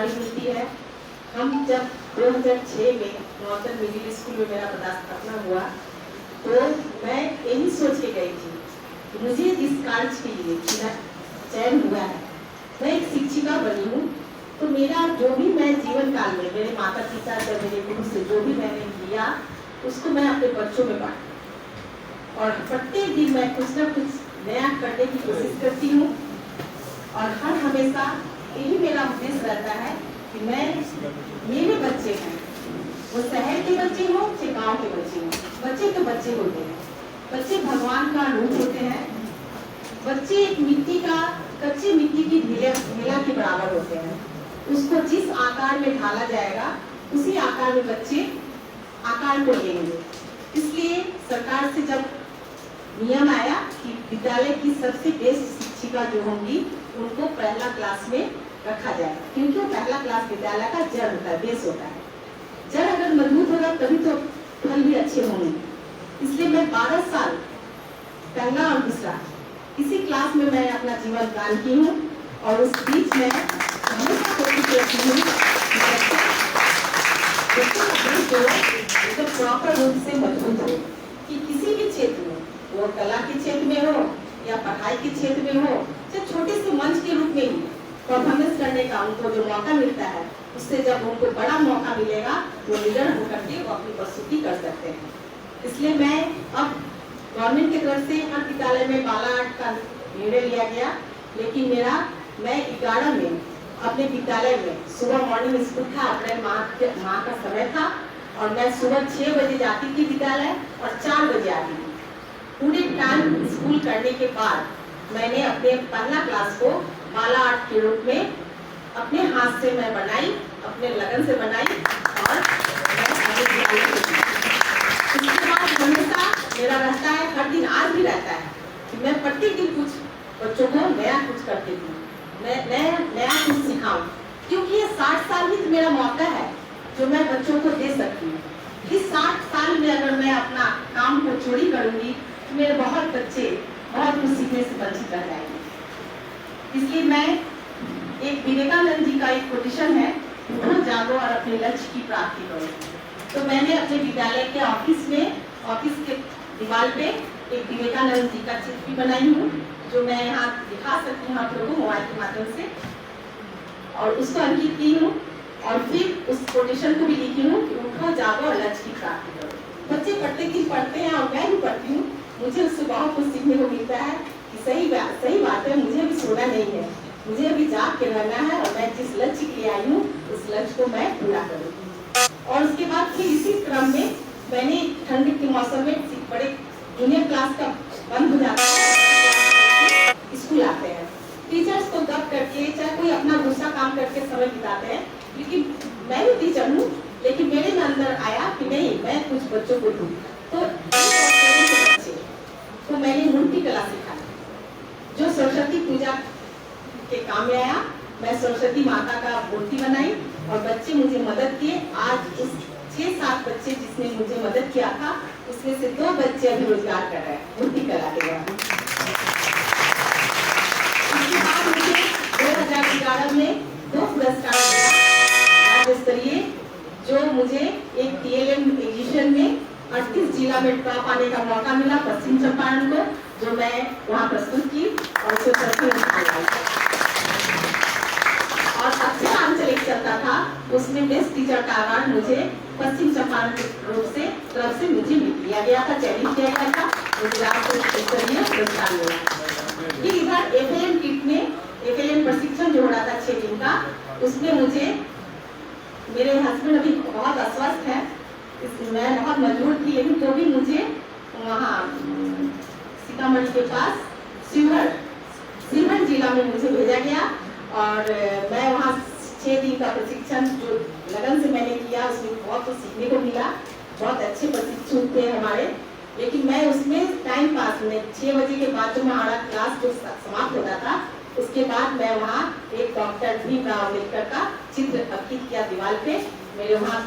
जानकारी मिलती है। हम जब 2006 में नॉर्थन मिडिल स्कूल में मेरा पदास्थापना हुआ तो मैं यही सोच के गई थी कि मुझे जिस कार्य के लिए चयन हुआ है, मैं एक शिक्षिका बनी हूँ, तो मेरा जो भी मैं जीवन काल में मेरे माता पिता से मेरे गुरु से जो भी मैंने लिया उसको मैं अपने बच्चों में बांटूं और प्रत्येक दिन मैं कुछ न कुछ नया करने की कोशिश करती हूँ और हर हमेशा यही मेरा उद्देश्य रहता है कि मैं मेरे बच्चे हैं, वो शहर के बच्चे हों चाहे गाँव के बच्चे हों, बच्चे तो बच्चे होते हैं, बच्चे भगवान का रूप होते हैं। बच्चे एक मिट्टी का कच्ची मिट्टी की ढेला के बराबर होते हैं। उसको जिस आकार में ढाला जाएगा उसी आकार में बच्चे आकार को लेंगे। इसलिए सरकार से जब नियम आया कि विद्यालय की सबसे बेस्ट शिक्षिका जो होंगी उनको पहला क्लास में रखा जाए, क्योंकि पहला क्लास विद्यालय का जड़ होता है, बेस होता है। जड़ अगर मजबूत होगा तभी तो फल भी अच्छे होंगे। इसलिए मैं 12 साल पहला और दूसरा इसी क्लास में मैं अपना जीवन दान की हूँ और उस बीच में हमेशा कोशिश करती हूँ तो प्रॉपर रूप से मजबूत हो कि किसी भी क्षेत्र में, वो कला के क्षेत्र में हो या पढ़ाई के क्षेत्र में हो, चाहे छोटे से मंच के रूप में ही परफॉर्मेंस करने का उनको जो मौका मिलता है, उससे जब उनको बड़ा मौका मिलेगा वो लीडर होकर के वो अपनी प्रस्तुति कर सकते हैं। इसलिए मैं अब गवर्नमेंट की तरफ से हर विद्यालय में बाला आर्ट का निर्णय लिया गया, लेकिन मैं 11 में अपने विद्यालय में सुबह मॉर्निंग स्कूल था, अप्रैल माह का समय था और मैं सुबह 6 बजे जाती थी विद्यालय और 4 बजे आती थी। पूरे टाइम स्कूल करने के बाद मैंने अपने पहला क्लास को बाला आर्ट के रूप में अपने हाथ से मैं बनाई, अपने लगन से बनाई और इसके बाद हमेशा मेरा रहता है, हर दिन आज भी रहता है कि मैं प्रत्येक दिन कुछ बच्चों को नया कुछ करती हूँ, नया कुछ सिखाऊं, क्योंकि ये 60 साल ही तो मेरा मौका है जो मैं बच्चों को दे सकती हूँ। इस 60 साल में अगर मैं अपना काम को चोरी करूंगी तो मेरे बहुत बच्चे बहुत कुछ सीखने से वंचित रह जाएंगे। इसलिए मैं एक विवेकानंद जी का एक कोटेशन है, वो जागो और अपने लक्ष्य की प्राप्ति करो। तो मैंने अपने विद्यालय के ऑफिस के दीवार पे एक विवेकानंद जी का चित्र भी बनाई हूँ, जो मैं यहाँ दिखा सकती हूँ आप लोगों को मोबाइल के माध्यम से, और उसको अंकित की हूँ और फिर उस कोटेशन को भी लिखी हूँ कि उठो जागो और लक्ष्य की प्राप्ति करो। बच्चे प्रत्येक दिन पढ़ते हैं और मैं भी पढ़ती हूँ, मुझे उससे बहुत कुछ सीखने को मिलता है कि सही बात है, मुझे भी सोना नहीं है, मुझे अभी जाग के रहना है और मैं जिस लक्ष्य के लिए आई हूँ उस लक्ष्य को मैं पूरा करूँगी। और उसके बाद फिर इसी क्रम में मैंने ठंड के मौसम में बड़े जूनियर क्लास का बंद हो जाता है, स्कूल आते हैं, टीचर्स को दब करके चाहे कोई अपना दूसरा काम करके समय बिताते हैं, लेकिन मैं भी टीचर हूँ, लेकिन मेरे में अंदर आया कि नहीं मैं कुछ बच्चों को दूँ। तो मैंने मूर्ति कला सिखाई जो सरस्वती पूजा के काम में आया। मैं सरस्वती माता का मूर्ति बनाई और बच्चे मुझे मदद किए। आज उस 6-7 बच्चे जिसने मुझे मदद किया था उसमें से 2 बच्चे अभी रोजगार कर रहे हैं मूर्ति कला के द्वारा। इसके बाद मुझे 2011 में 2 पुरस्कार मिला राज्य स्तरीय, जो मुझे एक TLM एडिशन में 38 जिला में टॉप आने का मौका मिला पश्चिम चंपारण को, जो मैं वहाँ प्रस्तुत की और उसे और सबसे आंचलिक चलता था, उसमें बेस्ट टीचर का अवार्ड मुझे पश्चिम चंपारण के तरफ से मुझे लिया गया था, चयनित किया गया था, मुझे स्तरीय पुरस्कार मिला। फिर इधर FLM किट में FLM प्रशिक्षण जो हो रहा था 6 दिन का, उसमें मुझे मेरे हस्बैंड अभी बहुत अस्वस्थ है, मैं बहुत मजबूर थी, लेकिन तो भी मुझे वहाँ सीतामढ़ी के पास शिवहर जिला में मुझे भेजा गया और मैं वहाँ 6 दिन का प्रशिक्षण जो लगन से मैंने किया उसमें बहुत कुछ सीखने को मिला। बहुत अच्छे प्रशिक्षण थे हमारे, लेकिन मैं उसमें टाइम पास में 6 बजे के बाद जो हमारा क्लास जो समाप्त होता था उसके बाद मैं वहाँ एक डॉक्टर भीमराव अम्बेडकर का चित्र अंकित किया दीवार पे। मेरे वहाँ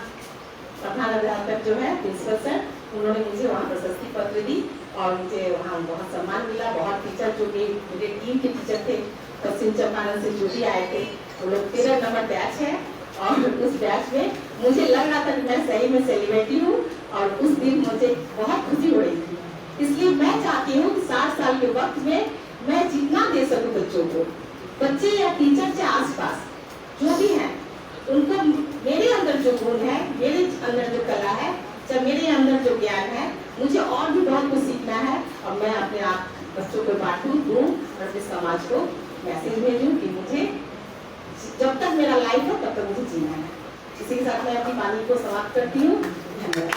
प्रधान अध्यापक जो है प्रिंसिपल सर, उन्होंने मुझे वहाँ प्रशस्ति पत्र दी और मुझे वहाँ बहुत सम्मान मिला। बहुत टीचर जो मेरे टीम के टीचर थे पश्चिम चंपारण से जो भी आए थे, वो लोग 13 नंबर बैच है और उस बैच में मुझे लग रहा था कि मैं सही में सेलिब्रिटी हूँ और उस दिन मुझे बहुत खुशी हो रही थी। इसलिए मैं चाहती हूँ कि 60 साल के वक्त में मैं जितना दे सकूं बच्चों को, बच्चे या टीचर से आसपास जो भी हैं, उनको मेरे अंदर जो गुण है, मेरे अंदर जो कला है, जब मेरे अंदर जो ज्ञान है, मुझे और भी बहुत कुछ सीखना है और मैं अपने आप बच्चों को बांटूं, दूं और अपने समाज को मैसेज भेजूं कि मुझे जब तक मेरा लाइफ है तब तक मुझे जीना है। इसी के साथ मैं अपनी वाणी को समाप्त करती हूँ। धन्यवाद।